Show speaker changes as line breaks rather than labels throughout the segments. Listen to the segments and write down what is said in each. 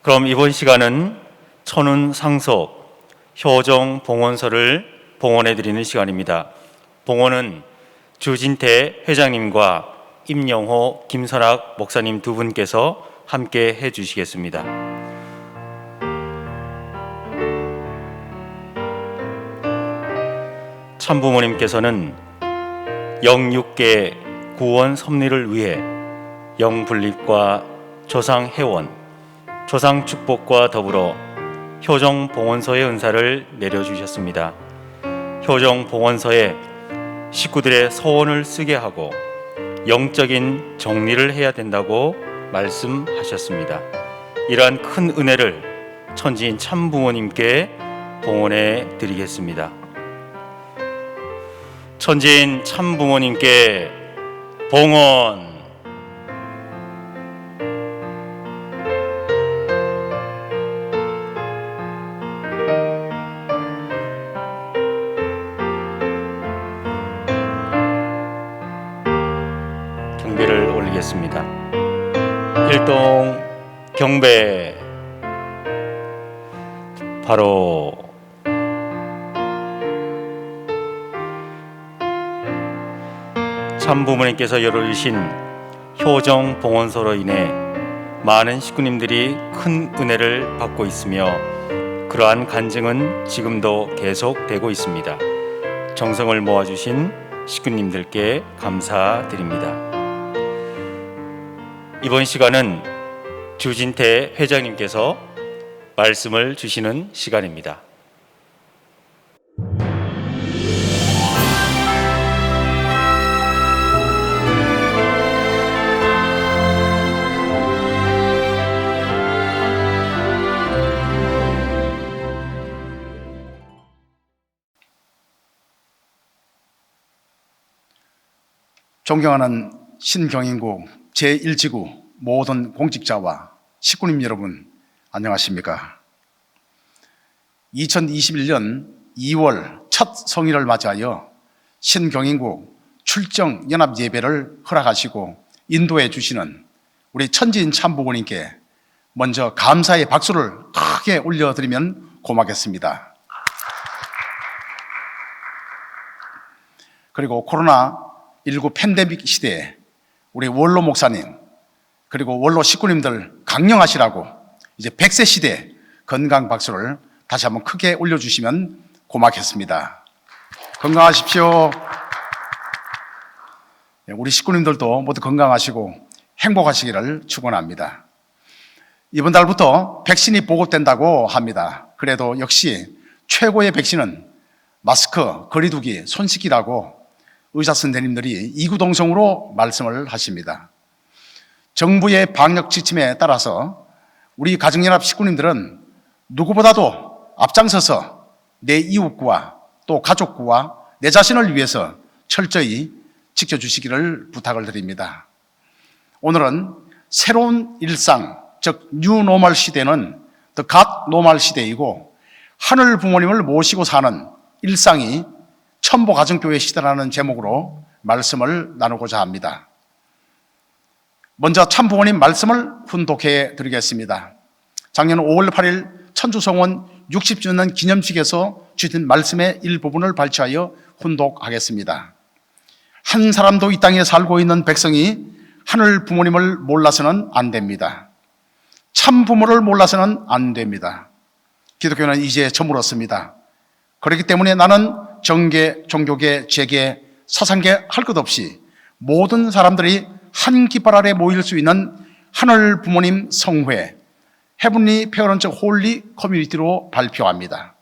그럼 이번 시간은 천운 상속 효정 봉헌서를 봉헌해 드리는 시간입니다. 봉헌은 주진태 회장님과 임영호, 김선학 목사님 두 분께서 함께 해 주시겠습니다. 참부모님께서는 영육계 구원 섭리를 위해 영분립과 조상회원, 조상축복과 더불어 효정봉헌서의 은사를 내려주셨습니다. 효정봉헌서에 식구들의 소원을 쓰게 하고 영적인 정리를 해야 된다고 말씀하셨습니다. 이러한 큰 은혜를 천지인 참부모님께 봉헌해 드리겠습니다. 천지인 참부모님께 봉헌. 경배를 올리겠습니다. 일동 경배. 바로 참부모님께서 열어주신 효정봉헌서로 인해 많은 식구님들이 큰 은혜를 받고 있으며 그러한 간증은 지금도 계속되고 있습니다. 정성을 모아주신 식구님들께 감사드립니다. 이번 시간은 주진태 회장님께서 말씀을 주시는 시간입니다.
존경하는 신경인국 제1지구 모든 공직자와 식구님 여러분, 안녕하십니까? 2021년 2월 첫 성일을 맞이하여 신경인국 출정 연합 예배를 허락하시고 인도해 주시는 우리 천지인 참부모님께 먼저 감사의 박수를 크게 올려드리면 고맙겠습니다. 그리고 코로나19 팬데믹 시대에 우리 원로 목사님 그리고 원로 식구님들 강령하시라고 이제 100세 시대 건강 박수를 다시 한번 크게 올려주시면 고맙겠습니다. 건강하십시오. 우리 식구님들도 모두 건강하시고 행복하시기를 축원합니다. 이번 달부터 백신이 보급된다고 합니다. 그래도 역시 최고의 백신은 마스크, 거리두기, 손 씻기라고 의사 선생님들이 이구동성으로 말씀을 하십니다. 정부의 방역 지침에 따라서 우리 가정연합 식구님들은 누구보다도 앞장서서 내 이웃과 또 가족과 내 자신을 위해서 철저히 지켜주시기를 부탁을 드립니다. 오늘은 새로운 일상, 즉 뉴노멀 시대는 더 갓 노멀 시대이고 하늘 부모님을 모시고 사는 일상이 천보가정교회 시대라는 제목으로 말씀을 나누고자 합니다. 먼저 참부모님 말씀을 훈독해 드리겠습니다. 작년 5월 8일 천주성원 60주년 기념식에서 주신 말씀의 일부분을 발췌하여 훈독하겠습니다. 한 사람도 이 땅에 살고 있는 백성이 하늘 부모님을 몰라서는 안 됩니다. 참부모를 몰라서는 안 됩니다. 기독교는 이제 저물었습니다. 그렇기 때문에 나는 정계, 종교계, 재계, 사상계 할 것 없이 모든 사람들이 한 깃발 아래 모일 수 있는 하늘 부모님 성회, 헤븐리 페어런츠 홀리 커뮤니티로 발표합니다.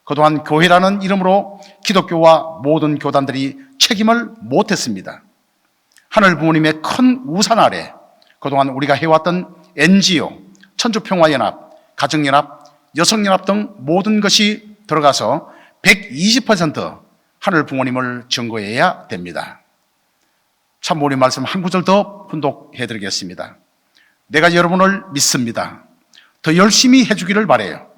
그동안 교회라는 이름으로 기독교와 모든 교단들이 책임을 못했습니다. 하늘 부모님의 큰 우산 아래 그동안 우리가 해왔던 NGO, 천주평화연합, 가정연합, 여성연합 등 모든 것이 들어가서 120% 하늘 부모님을 증거해야 됩니다. 참부모님 말씀 한 구절 더 훈독해 드리겠습니다. 내가 여러분을 믿습니다. 더 열심히 해주기를 바라요.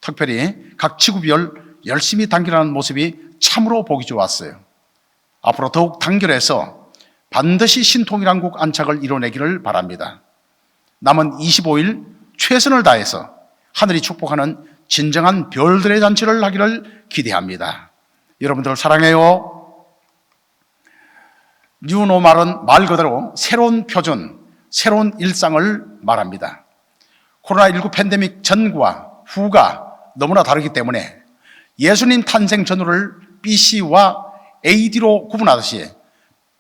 특별히 각 지구별 열심히 단결하는 모습이 참으로 보기 좋았어요. 앞으로 더욱 단결해서 반드시 신통일한국 안착을 이뤄내기를 바랍니다. 남은 25일 최선을 다해서 하늘이 축복하는 진정한 별들의 잔치를 하기를 기대합니다. 여러분들 사랑해요. 뉴노멀은 말 그대로 새로운 표준, 새로운 일상을 말합니다. 코로나19 팬데믹 전과 후가 너무나 다르기 때문에 예수님 탄생 전후를 BC와 AD로 구분하듯이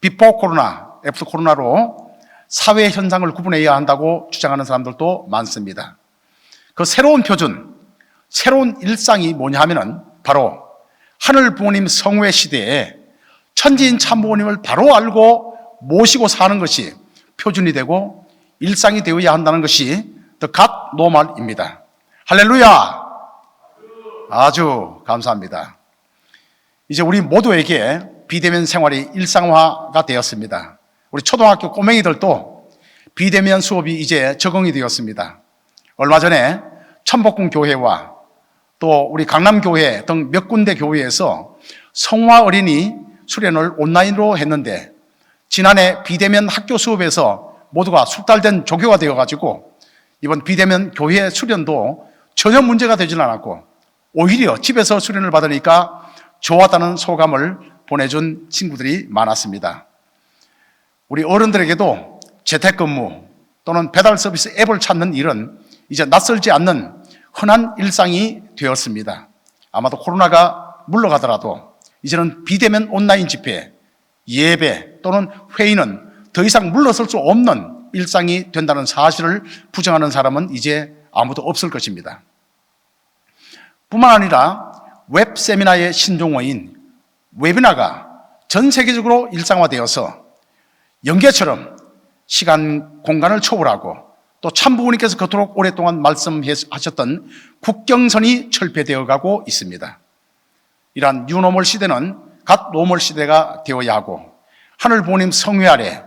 비포 코로나, 애프터 코로나로 사회 현상을 구분해야 한다고 주장하는 사람들도 많습니다. 그 새로운 표준, 새로운 일상이 뭐냐 하면은 바로 하늘 부모님 성회 시대에 천지인 참부모님을 바로 알고 모시고 사는 것이 표준이 되고 일상이 되어야 한다는 것이 The God Normal입니다. 할렐루야! 아주 감사합니다. 이제 우리 모두에게 비대면 생활이 일상화가 되었습니다. 우리 초등학교 꼬맹이들도 비대면 수업이 이제 적응이 되었습니다. 얼마 전에 천복궁 교회와 또 우리 강남교회 등 몇 군데 교회에서 성화 어린이 수련을 온라인으로 했는데 지난해 비대면 학교 수업에서 모두가 숙달된 조교가 되어가지고 이번 비대면 교회 수련도 전혀 문제가 되지는 않았고 오히려 집에서 수련을 받으니까 좋았다는 소감을 보내준 친구들이 많았습니다. 우리 어른들에게도 재택근무 또는 배달 서비스 앱을 찾는 일은 이제 낯설지 않는 흔한 일상이 되었습니다. 아마도 코로나가 물러가더라도 이제는 비대면 온라인 집회, 예배 또는 회의는 더 이상 물러설 수 없는 일상이 된다는 사실을 부정하는 사람은 이제 아무도 없을 것입니다. 뿐만 아니라 웹 세미나의 신종어인 웨비나가 전 세계적으로 일상화되어서 연계처럼 시간, 공간을 초월하고 또 참부모님께서 그토록 오랫동안 말씀하셨던 국경선이 철폐되어 가고 있습니다. 이러한 뉴노멀 시대는 갓 노멀 시대가 되어야 하고 하늘 부모님 성회 아래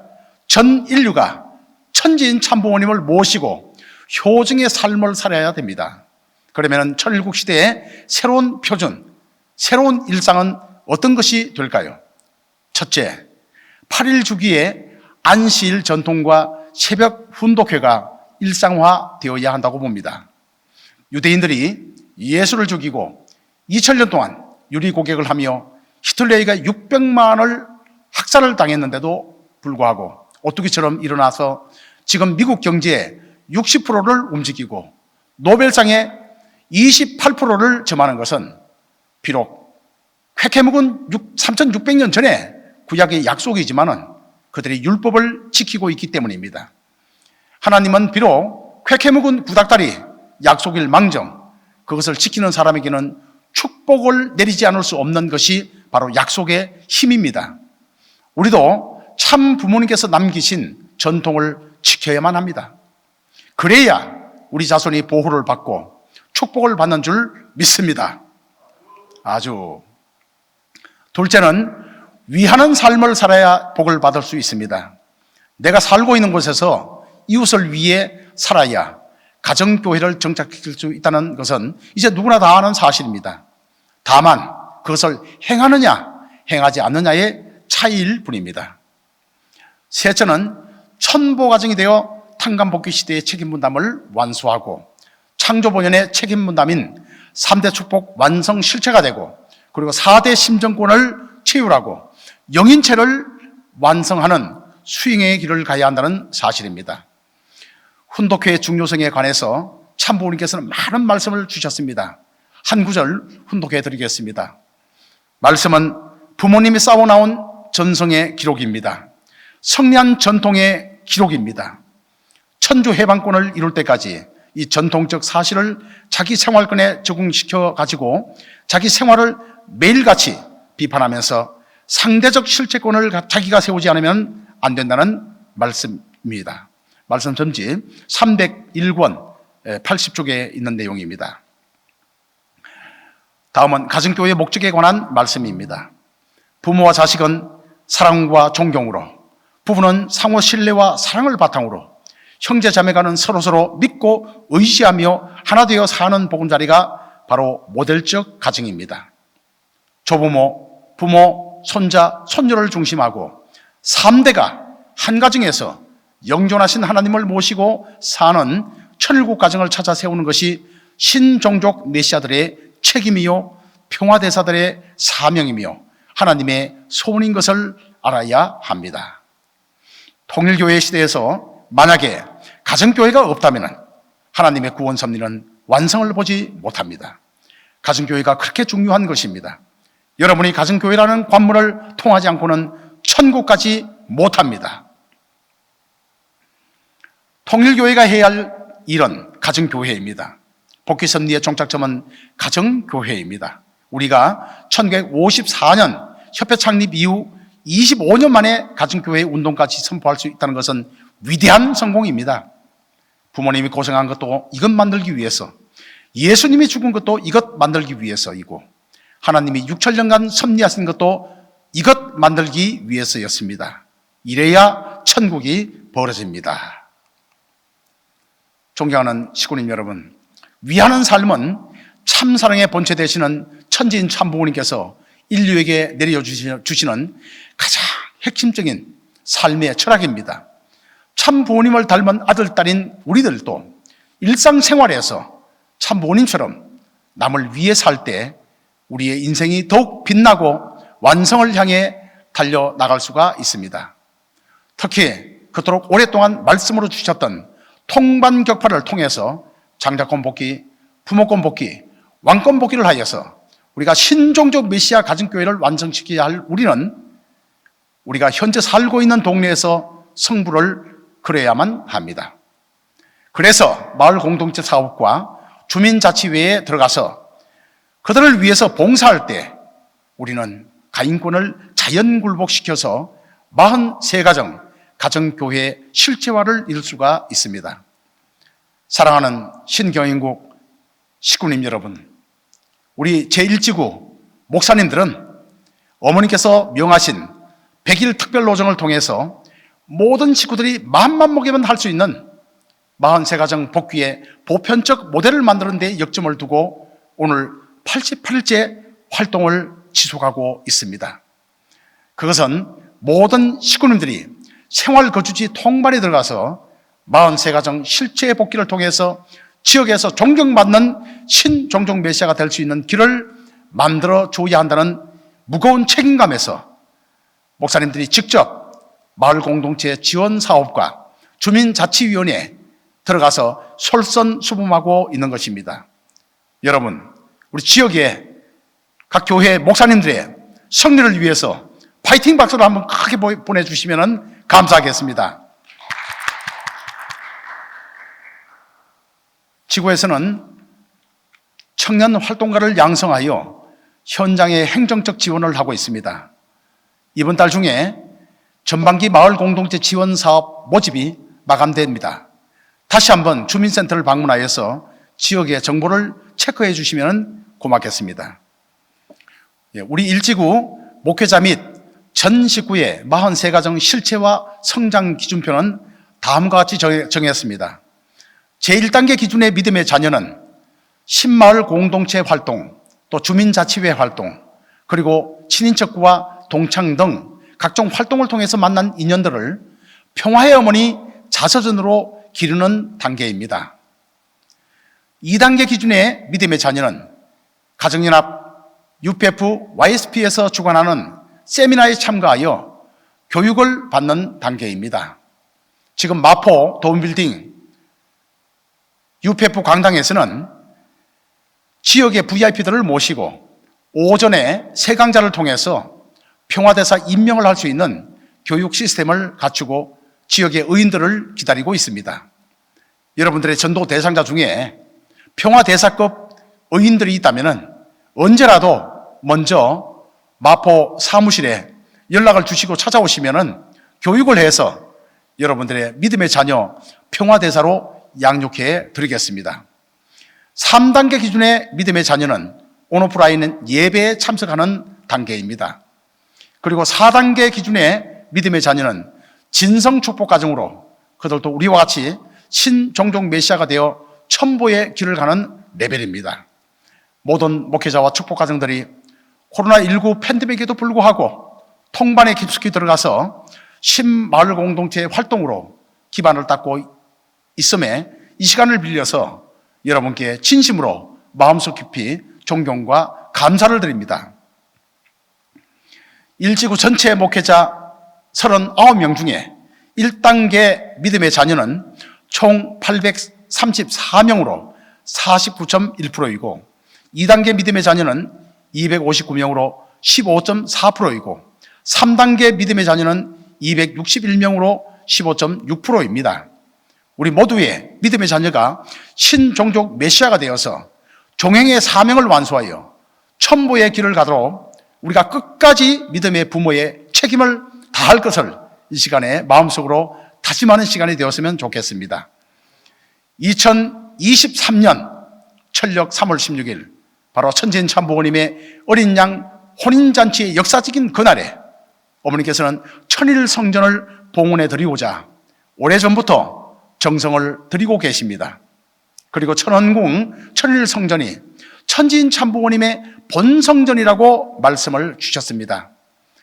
전 인류가 천지인 참부모님을 모시고 효증의 삶을 살아야 됩니다. 그러면 천일국 시대의 새로운 표준, 새로운 일상은 어떤 것이 될까요? 첫째, 8일 주기의 안시일 전통과 새벽 훈독회가 일상화되어야 한다고 봅니다. 유대인들이 예수를 죽이고 2000년 동안 유리고객을 하며 히틀러가 600만을 학살을 당했는데도 불구하고 오뚜기처럼 일어나서 지금 미국 경제의 60%를 움직이고 노벨상의 28%를 점하는 것은 비록 쾌캐묵은 3600년 전에 구약의 약속이지만은 그들이 율법을 지키고 있기 때문입니다. 하나님은 비록 쾌캐묵은 구닥다리, 약속일 망정, 그것을 지키는 사람에게는 축복을 내리지 않을 수 없는 것이 바로 약속의 힘입니다. 우리도 참 부모님께서 남기신 전통을 지켜야만 합니다. 그래야 우리 자손이 보호를 받고 축복을 받는 줄 믿습니다. 아주. 둘째는 위하는 삶을 살아야 복을 받을 수 있습니다. 내가 살고 있는 곳에서 이웃을 위해 살아야 가정교회를 정착시킬 수 있다는 것은 이제 누구나 다 아는 사실입니다. 다만 그것을 행하느냐 행하지 않느냐의 차이일 뿐입니다. 셋째는 천보가정이 되어 탄감복귀 시대의 책임분담을 완수하고 창조본연의 책임분담인 3대 축복 완성 실체가 되고 그리고 4대 심정권을 채율하고 영인체를 완성하는 수행의 길을 가야 한다는 사실입니다. 훈독회의 중요성에 관해서 참부모님께서는 많은 말씀을 주셨습니다. 한 구절 훈독해 드리겠습니다. 말씀은 부모님이 쌓아나온 전성의 기록입니다. 성리한 전통의 기록입니다. 천주 해방권을 이룰 때까지 이 전통적 사실을 자기 생활권에 적응시켜 가지고 자기 생활을 매일같이 비판하면서 상대적 실체권을 자기가 세우지 않으면 안 된다는 말씀입니다. 말씀 전지 301권 80쪽에 있는 내용입니다. 다음은 가정교회의 목적에 관한 말씀입니다. 부모와 자식은 사랑과 존경으로, 부부는 상호 신뢰와 사랑을 바탕으로, 형제 자매가는 서로서로 믿고 의지하며 하나 되어 사는 보금자리가 바로 모델적 가정입니다. 조부모, 부모, 손자, 손녀를 중심하고 3대가 한 가정에서 영존하신 하나님을 모시고 사는 천일국 가정을 찾아 세우는 것이 신종족 메시아들의 책임이요 평화대사들의 사명이며 하나님의 소원인 것을 알아야 합니다. 통일교회 시대에서 만약에 가정교회가 없다면 하나님의 구원 섭리는 완성을 보지 못합니다. 가정교회가 그렇게 중요한 것입니다. 여러분이 가정교회라는 관문을 통하지 않고는 천국 가지 못합니다. 통일교회가 해야 할 일은 가정교회입니다. 복귀섭리의 종착점은 가정교회입니다. 우리가 1954년 협회 창립 이후 25년 만에 가정교회 운동까지 선포할 수 있다는 것은 위대한 성공입니다. 부모님이 고생한 것도 이것 만들기 위해서, 예수님이 죽은 것도 이것 만들기 위해서이고, 하나님이 6천년간 섭리하신 것도 이것 만들기 위해서였습니다. 이래야 천국이 벌어집니다. 존경하는 시군인 여러분, 위하는 삶은 참사랑의 본체 되시는 천지인 참부모님께서 인류에게 내려주시는 가장 핵심적인 삶의 철학입니다. 참부모님을 닮은 아들, 딸인 우리들도 일상생활에서 참부모님처럼 남을 위해 살 때 우리의 인생이 더욱 빛나고 완성을 향해 달려나갈 수가 있습니다. 특히 그토록 오랫동안 말씀으로 주셨던 통반격파를 통해서 장자권 복귀, 부모권 복귀, 왕권 복귀를 하여서 우리가 신종족 메시아 가정교회를 완성시켜야 할 우리는 우리가 현재 살고 있는 동네에서 성부를 그려야만 합니다. 그래서 마을 공동체 사업과 주민자치회에 들어가서 그들을 위해서 봉사할 때 우리는 가인권을 자연굴복시켜서 43가정 가정교회 실체화를 이룰 수가 있습니다. 사랑하는 신경인국 식구님 여러분, 우리 제1지구 목사님들은 어머니께서 명하신 100일 특별노정을 통해서 모든 식구들이 마음만 먹이면 할 수 있는 43가정 복귀의 보편적 모델을 만드는 데 역점을 두고 오늘 88일째 활동을 지속하고 있습니다. 그것은 모든 식구님들이 생활거주지 통발에 들어가서 43가정 실체 복귀를 통해서 지역에서 존경받는 신종족 메시아가 될 수 있는 길을 만들어줘야 한다는 무거운 책임감에서 목사님들이 직접 마을 공동체 지원 사업과 주민자치위원회에 들어가서 솔선수범하고 있는 것입니다. 여러분, 우리 지역의 각 교회 목사님들의 승리를 위해서 파이팅 박수를 한번 크게 보내주시면 감사하겠습니다. 지구에서는 청년 활동가를 양성하여 현장에 행정적 지원을 하고 있습니다. 이번 달 중에 전반기 마을 공동체 지원 사업 모집이 마감됩니다. 다시 한번 주민센터를 방문하여서 지역의 정보를 체크해 주시면 고맙겠습니다. 우리 일지구 목회자 및 전 식구의 43가정 실체와 성장 기준표는 다음과 같이 정했습니다. 제1단계 기준의 믿음의 자녀는 신마을 공동체 활동, 또 주민자치회 활동, 그리고 친인척과 동창 등 각종 활동을 통해서 만난 인연들을 평화의 어머니 자서전으로 기르는 단계입니다. 2단계 기준의 믿음의 자녀는 가정연합, UPF, YSP에서 주관하는 세미나에 참가하여 교육을 받는 단계입니다. 지금 마포 도움빌딩 UPF 강당에서는 지역의 VIP들을 모시고 오전에 세 강좌를 통해서 평화대사 임명을 할 수 있는 교육 시스템을 갖추고 지역의 의인들을 기다리고 있습니다. 여러분들의 전도 대상자 중에 평화대사급 의인들이 있다면 언제라도 먼저 마포 사무실에 연락을 주시고 찾아오시면 교육을 해서 여러분들의 믿음의 자녀 평화대사로 양육해 드리겠습니다. 3단계 기준의 믿음의 자녀는 온오프라인 예배에 참석하는 단계입니다. 그리고 4단계 기준의 믿음의 자녀는 진성축복가정으로 그들도 우리와 같이 신종족 메시아가 되어 천보의 길을 가는 레벨입니다. 모든 목회자와 축복가정들이 코로나19 팬데믹에도 불구하고 통반에 깊숙이 들어가서 신마을 공동체의 활동으로 기반을 닦고 있음에 이 시간을 빌려서 여러분께 진심으로 마음속 깊이 존경과 감사를 드립니다. 일지구 전체 목회자 39명 중에 1단계 믿음의 자녀는 총 834명으로 49.1%이고 2단계 믿음의 자녀는 259명으로 15.4%이고 3단계 믿음의 자녀는 261명으로 15.6%입니다. 우리 모두의 믿음의 자녀가 신종족 메시아가 되어서 종행의 사명을 완수하여 천보의 길을 가도록 우리가 끝까지 믿음의 부모의 책임을 다할 것을 이 시간에 마음속으로 다짐하는 시간이 되었으면 좋겠습니다. 2023년 철력 3월 16일 바로 천지인 참부모님의 어린 양 혼인잔치의 역사적인 그날에 어머니께서는 천일 성전을 봉헌해 드리고자 오래전부터 정성을 들이고 계십니다. 그리고 천원궁 천일 성전이 천지인 참부모님의 본성전이라고 말씀을 주셨습니다.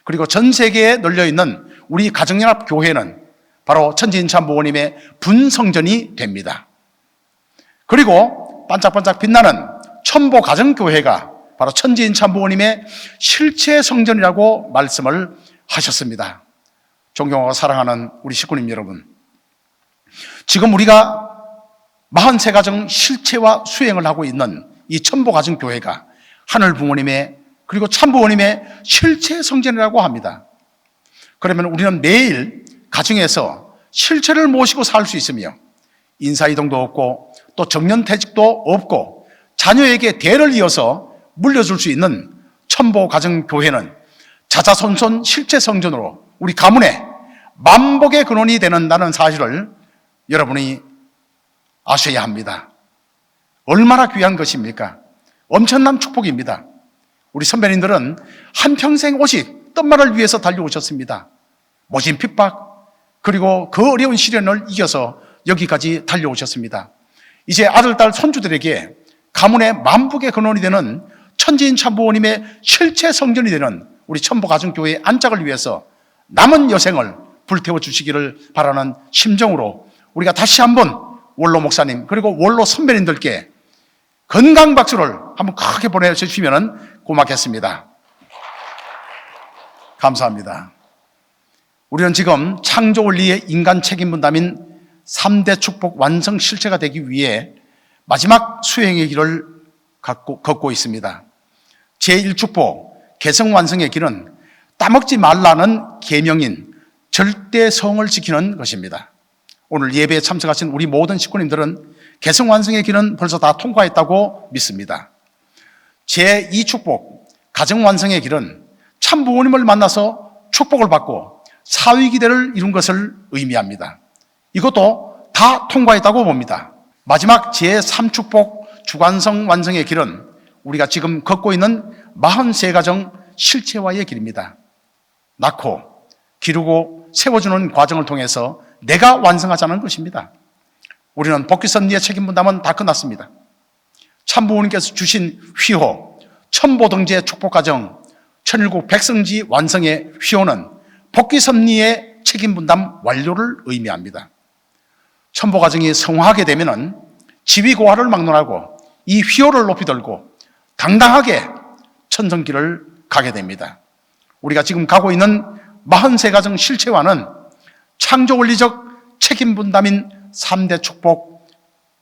그리고 전 세계에 널려있는 우리 가정연합교회는 바로 천지인 참부모님의 분성전이 됩니다. 그리고 반짝반짝 빛나는 천보가정교회가 바로 천지인 참부모님의 실체 성전이라고 말씀을 하셨습니다. 존경하고 사랑하는 우리 식구님 여러분, 지금 우리가 43가정 실체와 수행을 하고 있는 이 천보가정교회가 하늘 부모님의 그리고 참부모님의 실체 성전이라고 합니다. 그러면 우리는 매일 가정에서 실체를 모시고 살 수 있으며 인사이동도 없고 또 정년퇴직도 없고 자녀에게 대를 이어서 물려줄 수 있는 천보가정교회는 자자손손 실체 성전으로 우리 가문의 만복의 근원이 되는다는 사실을 여러분이 아셔야 합니다. 얼마나 귀한 것입니까? 엄청난 축복입니다. 우리 선배님들은 한평생 오직 떡말을 위해서 달려오셨습니다. 모진 핍박 그리고 그 어려운 시련을 이겨서 여기까지 달려오셨습니다. 이제 아들, 딸, 손주들에게 가문의 만복의 근원이 되는 천지인 참부모님의 실체 성전이 되는 우리 천보가정교회의 안짝을 위해서 남은 여생을 불태워 주시기를 바라는 심정으로 우리가 다시 한번 원로 목사님 그리고 원로 선배님들께 건강 박수를 한번 크게 보내주시면 고맙겠습니다. 감사합니다. 우리는 지금 창조 원리의 인간 책임 분담인 3대 축복 완성 실체가 되기 위해 마지막 수행의 길을 걷고 있습니다. 제1축복 개성 완성의 길은 따먹지 말라는 계명인 절대성을 지키는 것입니다. 오늘 예배에 참석하신 우리 모든 식구님들은 개성 완성의 길은 벌써 다 통과했다고 믿습니다. 제2축복 가정 완성의 길은 참부모님을 만나서 축복을 받고 사위기대를 이룬 것을 의미합니다. 이것도 다 통과했다고 봅니다. 마지막 제3축복 주관성 완성의 길은 우리가 지금 걷고 있는 43가정 실체화의 길입니다. 낳고 기르고 세워주는 과정을 통해서 내가 완성하자는 것입니다. 우리는 복귀섭리의 책임 분담은 다 끝났습니다. 참부모님께서 주신 휘호, 천보등재 축복과정, 천일국 백성지 완성의 휘호는 복귀섭리의 책임 분담 완료를 의미합니다. 천보과정이 성화하게 되면 지위고하를 막론하고 이 휘호를 높이 들고 당당하게 천성길을 가게 됩니다. 우리가 지금 가고 있는 43가정 실체화는 창조원리적 책임 분담인 3대 축복,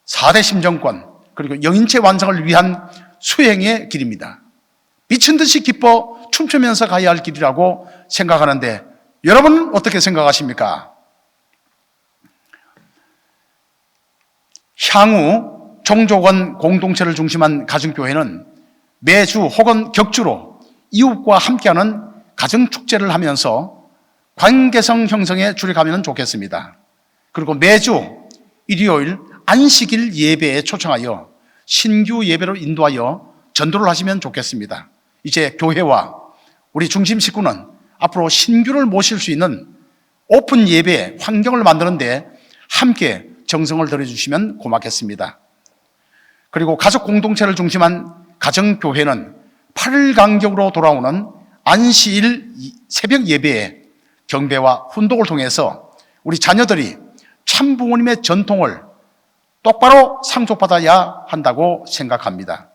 4대 심정권, 그리고 영인체 완성을 위한 수행의 길입니다. 미친 듯이 기뻐 춤추면서 가야 할 길이라고 생각하는데 여러분은 어떻게 생각하십니까? 향후 종족원 공동체를 중심한 가정교회는 매주 혹은 격주로 이웃과 함께하는 가정축제를 하면서 관계성 형성에 주력하면 좋겠습니다. 그리고 매주 일요일 안식일 예배에 초청하여 신규 예배로 인도하여 전도를 하시면 좋겠습니다. 이제 교회와 우리 중심 식구는 앞으로 신규를 모실 수 있는 오픈 예배 환경을 만드는데 함께 정성을 들여주시면 고맙겠습니다. 그리고 가족 공동체를 중심한 가정교회는 8일 간격으로 돌아오는 안식일 새벽 예배에 경배와 훈독을 통해서 우리 자녀들이 참부모님의 전통을 똑바로 상속받아야 한다고 생각합니다.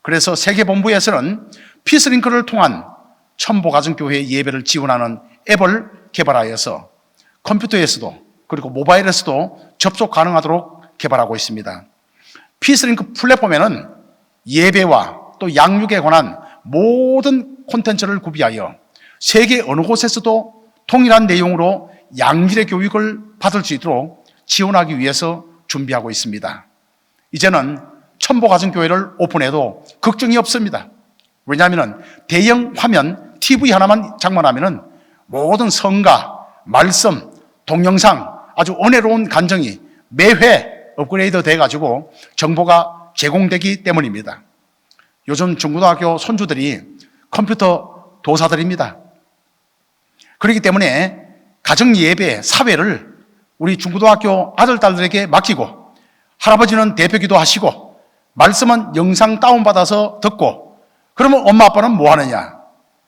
그래서 세계본부에서는 피스링크를 통한 첨보가정교회 예배를 지원하는 앱을 개발하여서 컴퓨터에서도 그리고 모바일에서도 접속 가능하도록 개발하고 있습니다. 피스링크 플랫폼에는 예배와 또 양육에 관한 모든 콘텐츠를 구비하여 세계 어느 곳에서도 동일한 내용으로 양질의 교육을 받을 수 있도록 지원하기 위해서 준비하고 있습니다. 이제는 첨보가정교회를 오픈해도 걱정이 없습니다. 왜냐하면 대형 화면 TV 하나만 장만하면 모든 성가, 말씀, 동영상 아주 은혜로운 간증이 매회 업그레이드 돼가지고 정보가 제공되기 때문입니다. 요즘 중고등학교 손주들이 컴퓨터 도사들입니다. 그렇기 때문에 가정예배, 사회를 우리 중고등학교 아들, 딸들에게 맡기고 할아버지는 대표기도 하시고 말씀은 영상 다운받아서 듣고 그러면 엄마 아빠는 뭐 하느냐?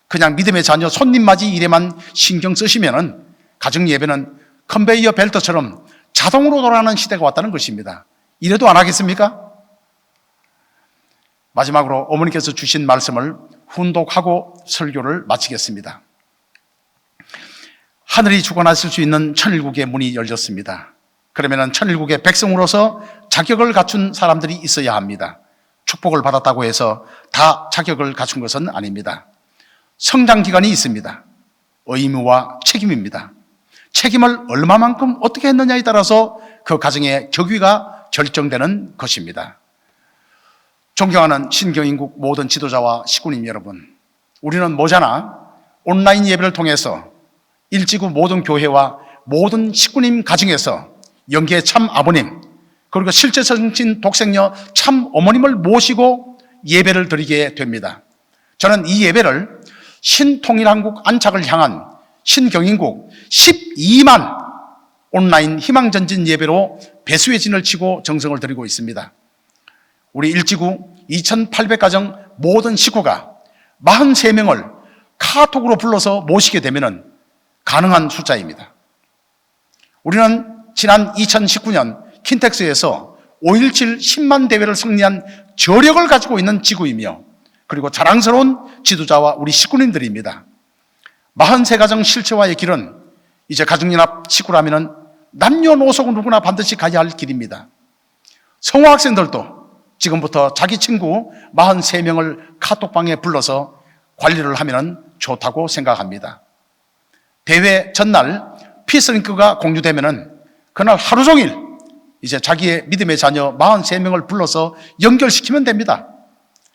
그냥 믿음의 자녀 손님 맞이 일에만 신경 쓰시면은 가정예배는 컨베이어 벨트처럼 자동으로 돌아가는 시대가 왔다는 것입니다. 이래도 안 하겠습니까? 마지막으로 어머니께서 주신 말씀을 훈독하고 설교를 마치겠습니다. 하늘이 주관하실 수 있는 천일국의 문이 열렸습니다. 그러면 천일국의 백성으로서 자격을 갖춘 사람들이 있어야 합니다. 축복을 받았다고 해서 다 자격을 갖춘 것은 아닙니다. 성장기간이 있습니다. 의무와 책임입니다. 책임을 얼마만큼 어떻게 했느냐에 따라서 그 가정의 격위가 결정되는 것입니다. 존경하는 신경인국 모든 지도자와 식구님 여러분, 우리는 모자나 온라인 예배를 통해서 일지구 모든 교회와 모든 식구님 가정에서 영계 참 아버님 그리고 실제 성신 독생녀 참 어머님을 모시고 예배를 드리게 됩니다. 저는 이 예배를 신통일한국 안착을 향한 신경인국 12만 온라인 희망전진 예배로 배수의 진을 치고 정성을 드리고 있습니다. 우리 일지구 2800가정 모든 식구가 43명을 카톡으로 불러서 모시게 되면 가능한 숫자입니다. 우리는 지난 2019년 킨텍스에서 5.17 10만 대회를 승리한 저력을 가지고 있는 지구이며 그리고 자랑스러운 지도자와 우리 식구님들입니다. 43가정 실체화의 길은 이제 가정연합 식구라면 남녀노소 누구나 반드시 가야 할 길입니다. 성화학생들도 지금부터 자기 친구 43명을 카톡방에 불러서 관리를 하면 좋다고 생각합니다. 대회 전날 피스링크가 공유되면은 그날 하루 종일 이제 자기의 믿음의 자녀 43명을 불러서 연결시키면 됩니다.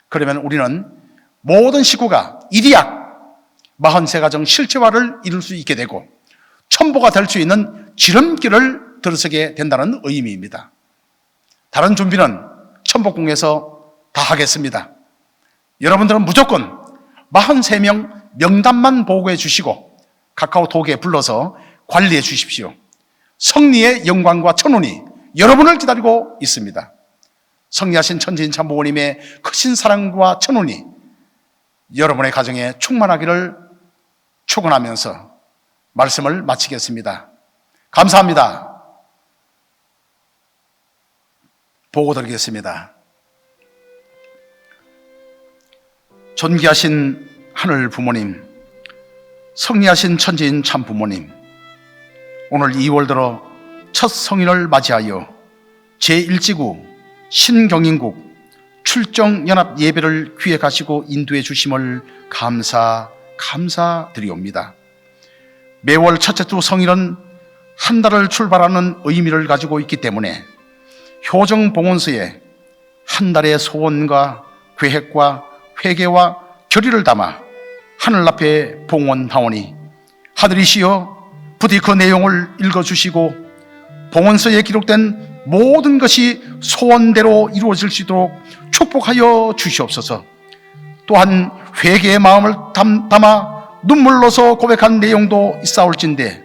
그러면 우리는 모든 식구가 일이약 43가정 실체화를 이룰 수 있게 되고 첨보가 될 수 있는 지름길을 들어서게 된다는 의미입니다. 다른 준비는 첨복궁에서 다 하겠습니다. 여러분들은 무조건 43명 명단만 보고해 주시고 카카오톡에 불러서 관리해 주십시오. 성리의 영광과 천운이 여러분을 기다리고 있습니다. 성리하신 천지인 참부모님의 크신 사랑과 천운이 여러분의 가정에 충만하기를 축원하면서 말씀을 마치겠습니다. 감사합니다. 보고 드리겠습니다. 존귀하신 하늘 부모님, 성리하신 천지인 참 부모님, 오늘 2월 들어 첫 성인을 맞이하여 제1지구 신경인국 출정연합 예배를 기획하시고 인도해 주심을 감사드리옵니다. 매월 첫째 주 성일은 한 달을 출발하는 의미를 가지고 있기 때문에 효정봉헌서에 한 달의 소원과 계획과 회개와 결의를 담아 하늘 앞에 봉헌하오니 하늘이시여 부디 그 내용을 읽어주시고 봉헌서에 기록된 모든 것이 소원대로 이루어질 수 있도록 축복하여 주시옵소서. 또한 회개의 마음을 담아 눈물로서 고백한 내용도 있사올진데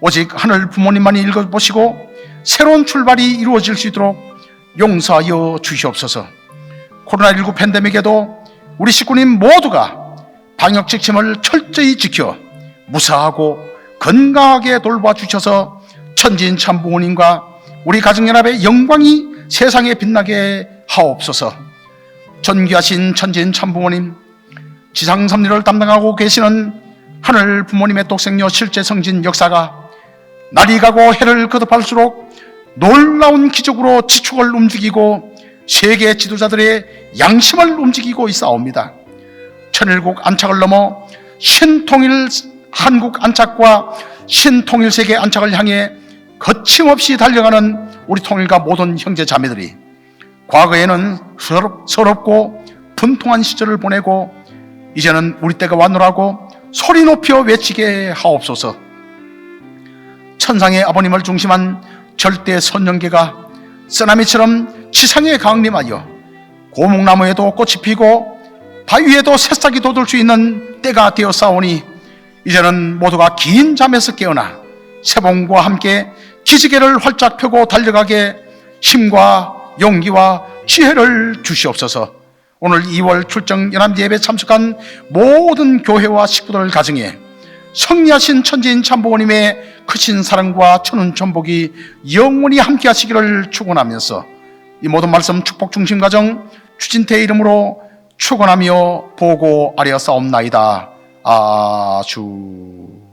오직 하늘 부모님만이 읽어보시고 새로운 출발이 이루어질 수 있도록 용서하여 주시옵소서. 코로나19 팬데믹에도 우리 식구님 모두가 방역 지침을 철저히 지켜 무사하고 건강하게 돌봐주셔서 천지인 참부모님과 우리 가정연합의 영광이 세상에 빛나게 하옵소서. 존귀하신 천지인 참부모님, 지상 섭리를 담당하고 계시는 하늘 부모님의 독생녀 실제 성진 역사가 날이 가고 해를 거듭할수록 놀라운 기적으로 지축을 움직이고 세계 지도자들의 양심을 움직이고 있사옵니다. 천일국 안착을 넘어 신통일 한국 안착과 신통일 세계 안착을 향해 거침없이 달려가는 우리 통일가 모든 형제 자매들이 과거에는 서럽고 분통한 시절을 보내고 이제는 우리 때가 왔노라고 소리 높여 외치게 하옵소서. 천상의 아버님을 중심한 절대 선영계가 쓰나미처럼 지상에 강림하여 고목나무에도 꽃이 피고 바위에도 새싹이 돋을 수 있는 때가 되었사오니 이제는 모두가 긴 잠에서 깨어나 새봄과 함께 기지개를 활짝 펴고 달려가게 힘과 용기와 지혜를 주시옵소서. 오늘 2월 출정 연합예배 참석한 모든 교회와 식구들 가정에 성리하신 천지인 참부모님의 크신 사랑과 천운 천복이 영원히 함께 하시기를 축원하면서 이 모든 말씀 축복 중심 가정 추진태의 이름으로 축원하며 보고 아뢰었사옵나이다. 아주